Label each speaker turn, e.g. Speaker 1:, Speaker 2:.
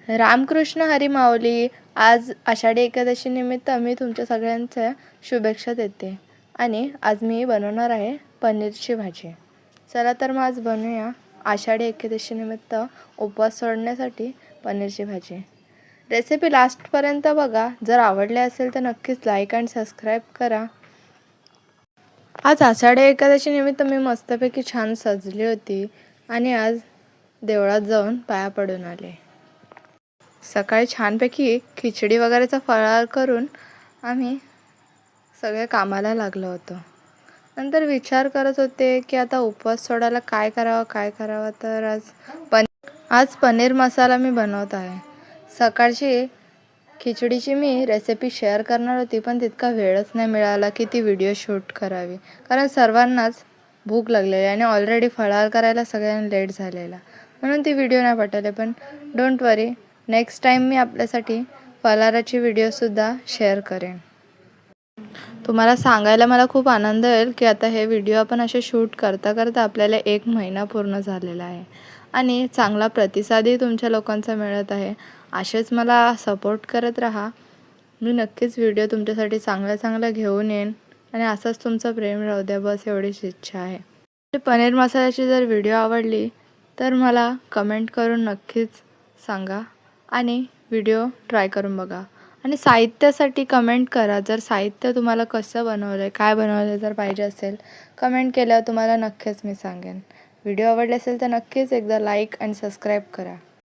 Speaker 1: रामकृष्ण हरी माऊली. आज आषाढी एकादशी निमित्त मी तुमच्या सगळ्यांच्या शुभेच्छा देते आणि आज मी बनवणार आहे पनीरची भाजी. चला तर मग आज बनवूया आषाढी एकादशी निमित्त उपवास सोडण्यासाठी पनीरची भाजी. रेसिपी लास्टपर्यंत बघा. जर आवडली असेल तर नक्कीच लाईक आणि सबस्क्राईब करा. आज आषाढी एकादशी निमित्त मी मस्तपैकी छान सजली होती आणि आज देवळात जाऊन पाया पडून आले. सकाळी छानपैकी खिचडी वगैरेचा फराळ करून आम्ही सगळे कामाला लागलो होतो. नंतर विचार करत होते की आता उपवास सोडायला काय करावं. तर आज पनीर मसाला मी बनवत आहे. सकाळची खिचडीची मी रेसिपी शेअर करणार होती, पण तितका वेळच नाही मिळाला की ती व्हिडिओ शूट करावी, कारण सर्वांनाच भूक लागलेली आणि ऑलरेडी फराळ करायला सगळ्यांना लेट झालेला, म्हणून ती व्हिडिओ नाही पाठवले. पण डोंट वरी, नेक्स्ट टाईम मी आपल्यासाठी फराळाची व्हिडिओसुद्धा शेअर करेन. तुम्हाला सांगायला मला खूप आनंद होईल की आता हे व्हिडिओ आपण असे शूट करता करता आपल्याला 1 महिना पूर्ण झालेला आहे आणि चांगला प्रतिसादही तुमच्या लोकांचा मिळत आहे. असेच मला सपोर्ट करत राहा. मी नक्कीच व्हिडिओ तुमच्यासाठी चांगला घेऊन येईन आणि असंच तुमचं प्रेम राहू द्या, बस एवढीच इच्छा आहे. पनीर मसाल्याची जर व्हिडिओ आवडली तर मला कमेंट करून नक्कीच सांगा आणि व्हिडिओ ट्राय करून बघा. आणि साहित्यासाठी कमेंट करा. जर साहित्य तुम्हाला कसं बनवलं आहे, काय बनवलं आहे जर पाहिजे असेल, कमेंट केल्यावर तुम्हाला नक्कीच मी सांगेन. व्हिडिओ आवडला असेल तर नक्कीच एकदा लाईक आणि सबस्क्राईब करा.